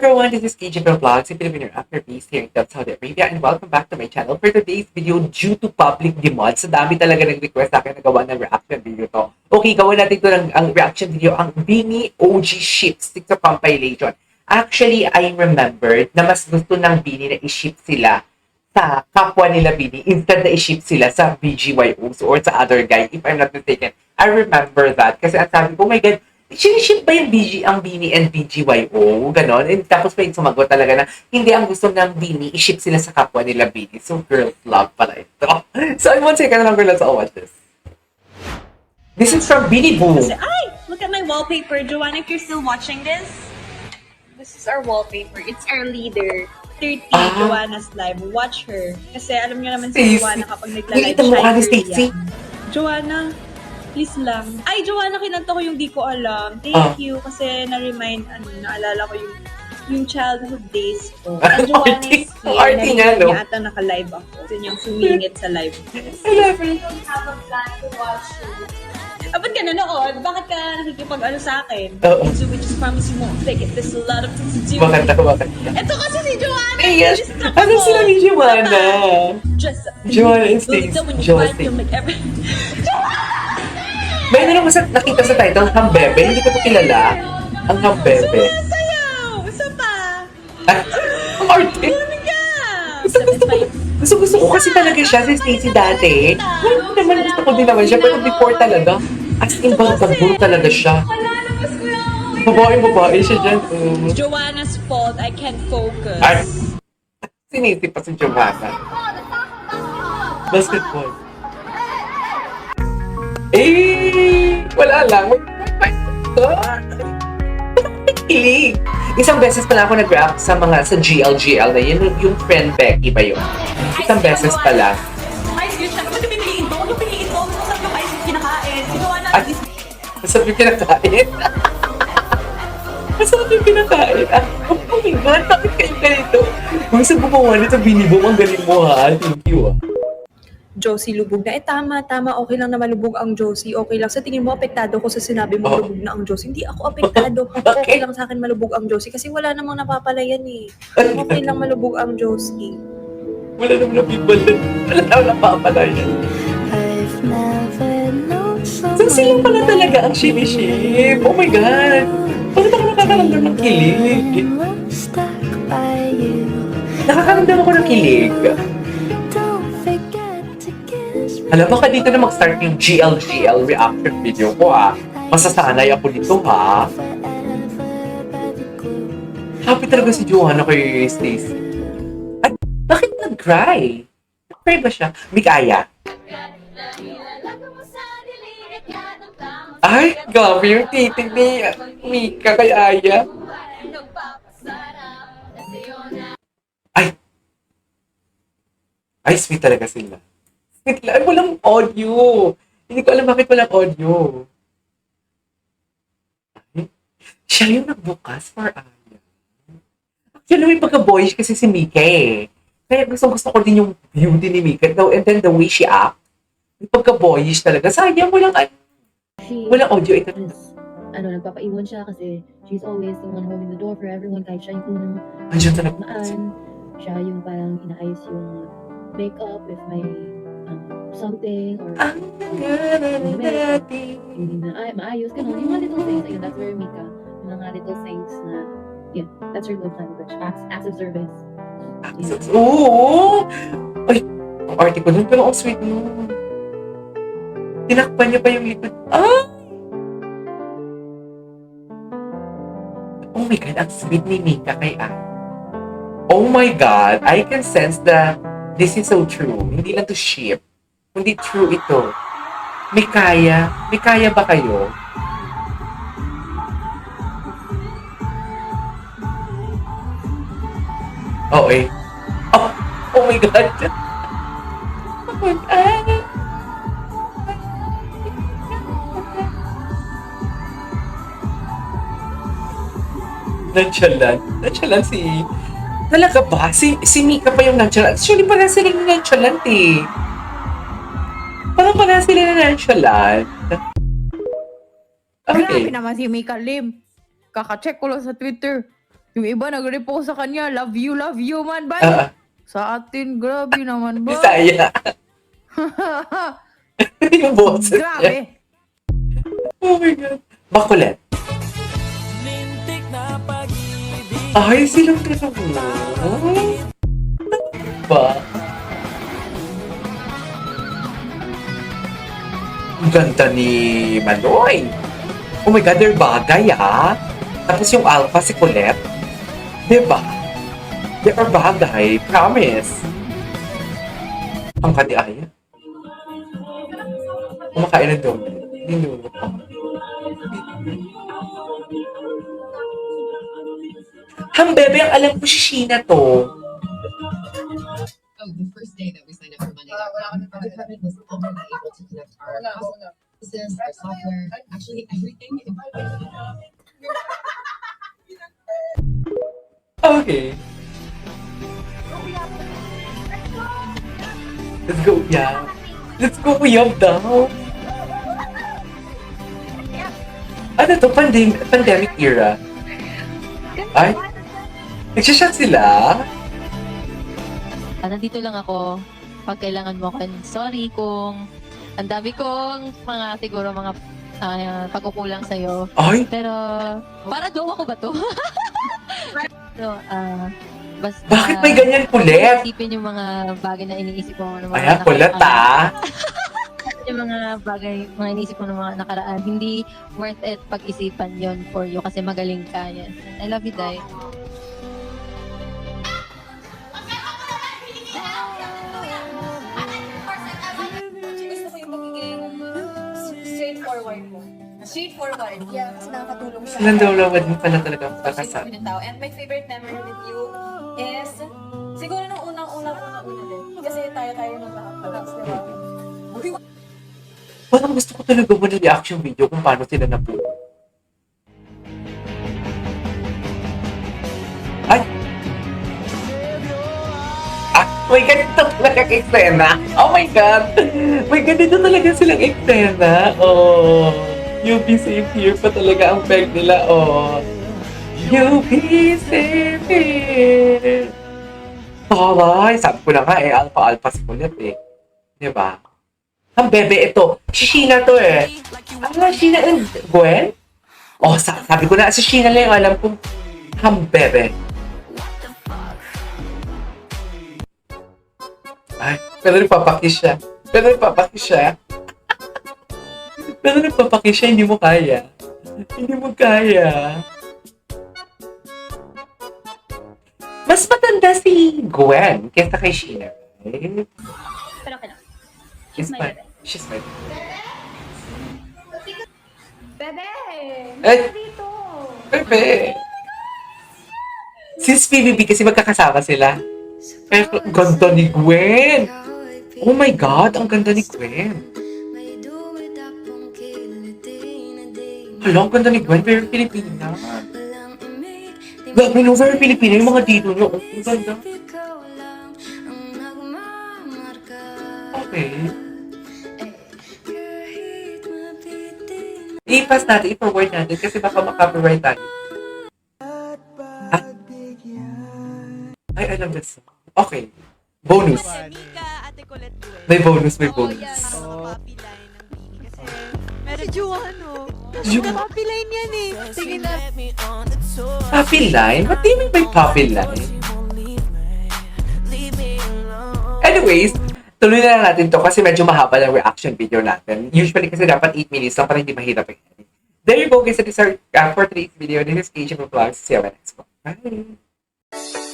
everyone, this is KJ Vlogs, a Filipino actor based here in Saudi Arabia, and welcome back to my channel. For today's video, due to public demand, sa dami talaga nag-request sa akin na gawa ng reaction video to. Okay, gawa natin ito ng ang reaction video, ang Bini OG ship stick to compilation. Actually, I remembered na mas gusto ng Bini na i-ship sila sa kapwa nila Bini instead na i-ship sila sa BGYOs or sa other guy, if I'm not mistaken. I remember that kasi ang sabi ko, oh my God, siniship ba yung ang Bini and BGYO? Ganon. And tapos may sumagot talaga na hindi ang gusto ng Bini, i-ship sila sa kapwa nila Bini. So, girls love pala ito. So, I won't say ka na lang, girl, let's all watch this. This is from Bini Boom. Ay! Look at my wallpaper. Joanna, if you're still watching this, this is our wallpaper. It's our leader. 30, Joanna's live. Watch her. Kasi alam niyo naman si Joanna kapag nagla-live Ito mo ka ni siya. Stacy. Joanna, please lang. Ay, Joanna, kinanta ko yung di ko alam. Thank you. Kasi na-remind, naalala ko yung childhood days ko. Ang Joanna is here. Arty nga, no? Niya ata naka-live ako. Kasi yung sumingit sa live. I love her. I don't have a plan to watch you. Ba't ka nanood? Bakit ka nakikipag-ano sa akin? Oo. So we just promise you won't fake it. There's a lot of things to do. Bakit? Ito kasi si Joanna! Eh, yes. Distract Ano mo. sila ni Joanna? Just Joanna and Stacy. Joanna. Like every... May naman sa nakita sa title, Hambebe. Hindi ko ito kilala. Ang Hambebe. Sayaw! Isa pa! Ay, ang arte. Ano ka? Gusto ko kasi talaga siya si Stacy dati. Ngayon naman gusto ko din naman siya. Pero before talaga, as in bagabul talaga siya. Babae siya dyan. Joanna's fault. I can't focus. Ay, sinisip pa si Joanna. Basketball. Eh, wala lang. Oh my God. Kilig. Isang beses pala ako nag-react sa GLGL na yun, yung friend Becky ba yun? Isang beses pala. Ay, sige siya. Ba't pipiliin to? Ano piliin to? Masarap yung ice kinakain. Joanna, Ay, masarap yung kinakain. Masarap yung kinakain. Oh my God, bakit kayo ganito? Kung sa gumawa nito, Binibong, ang galing mo ha. Thank you ah. Josie, lubog na. Tama. Okay lang na malubog ang Josie. Okay lang. Sa tingin mo, apektado ko sa sinabi mo lubog na ang Josie. Hindi ako apektado. Okay lang sa akin malubog ang Josie kasi wala namang napapalayan eh. Okay lang malubog ang Josie. Wala naman nabibalan. Wala naman napapalayan. So, sila pala talaga ang siniship. Oh my God. Bakit ako nakakaramdam ng kilig? Nakakaramdam ako ng kilig. Alam, baka dito na mag-start yung GLGL reaction video ko ha. Masasanay ako dito ha. Happy talaga si Joanna kay Stacy. At bakit nag-cry? Nag-cry ba siya? Mikaya. Ay, grabe yung titig ni Mika kay Aya. Ay, sweet talaga sila. Ay, walang audio. Hindi ko alam bakit walang audio. Ay, siya yung nagbukas for Aya. Actually, may pagka-boyish kasi si Mika eh. Kaya gusto ko din yung beauty ni Mika. And then the way she act, may pagka-boyish talaga. Sayang, walang audio. Ito. Nagpapaiwan siya kasi she's always the one holding the door for everyone kahit siya yung unang Andiyan talaga. siya yung parang inaayos yung makeup if may something or hindi na maayos, ganun. Yung mga little things, ayun, that's very Mika. Yung mga little things na, yeah, that's her love language. Acts of service. Oo! Ay, ang arte ko nun, pero ang sweet nun. Tinakpan niya pa yung likod. Ay! Oh my God, ang sweet ni Mika kay Ay. Oh my God, I can sense that this is so true. Hindi lang to ship. Hindi true ito. May kaya ba kayo? Oh eh. Oh my God. Nonchalant si... Talaga ba? Si Mika pa yung nonchalant. Actually, parang sila yung nonchalant eh. Parang sila na nonchalant. Grabe Okay. naman si Mika Lim. Kaka-check ko lang sa Twitter. Yung iba nag-repost sa kanya, love you man ba? Ah, Sa atin, grabe naman ba? Bisaya. Yung boses niya. Grabe. Oh my God. Bakulet. Ay, silang dalawa. Ba? Ang ganda ni Maloy. Oh my God, they're bagay Tapos yung alpha si Colette. Diba? They are bagay. Promise. Ang kadiaya. Kumakain na doon. Ninunod ako. Bebe, ang alam ko si Sheena to. Oh, the first day that we signed up for Monday, our department was already able to connect our processes, our software, actually everything. Okay. Let's go, yeah. Let's go, Uyab daw. Ano to? Pandemic era? Ay? Nagsishot sila? Nandito lang ako pag kailangan mo ako. Sorry kung ang dami kong siguro mga pagkukulang sa'yo. Ay? Pero, para daw ako ba to? So, basta... Bakit may ganyan kulit? Isipin yung mga bagay na iniisip ko. Ay, kulit Yung mga bagay, mga iniisip ko ng mga nakaraan, hindi worth it pag-isipan yon for you kasi magaling ka. Yes. I love you, Day. Gusto ko yung magiging straightforward mo. Straightforward. Yeah, kasi nakakatulong siya. Silang dalawa din pala talaga ang kakasal. Ng tao. And my favorite memory with you is siguro nung unang-una din. Kasi tayo magkakapalags, di ba? Parang gusto ko talaga mo ng reaction video kung paano sila nabuo. Ay! May ganito talaga eksena. Oh my God! May ganito talaga silang eksena. Oh, you be safe here pa talaga ang peg nila. Oh, you be safe here. Taray! Sabi ko na nga alpha si Colette Diba? Ang bebe ito. Si Sheena to Ano, Sheena and Gwen? Oh, sabi ko na, si Sheena lang yung alam kong bebe. Ay, pero nagpapakis siya. Hindi mo kaya. Mas matanda si Gwen kaysa kay Sheena. Right? Pero okay lang. She's my bebe. Bebe! Ay! Dito! Bebe! Since PBB kasi magkakasama sila. Pero ang ganda ni Gwen! Oh my God, ang ganda ni Gwen! Hala, ang ganda ni Gwen. Very Filipina. Grabe no, very Filipina. Yung mga dito niyo. Oh, ang ganda. Okay. I-pass natin, i-forward natin kasi baka makapiright tayo. I love this song. Okay. Bonus. Ate Colette Duel. May bonus. Oh, yan. Ang puppy line ng Bini. Kasi meron si Juano. Puppy line yan Sige na. Puppy line? What do you mean by puppy line? Anyways, tuloy na lang natin to kasi medyo mahaba ng reaction video natin. Usually kasi dapat 8 minutes lang para hindi mahirap There you go guys. This is our for today's video. This is Asian Vlogs. See you on my next one. Bye!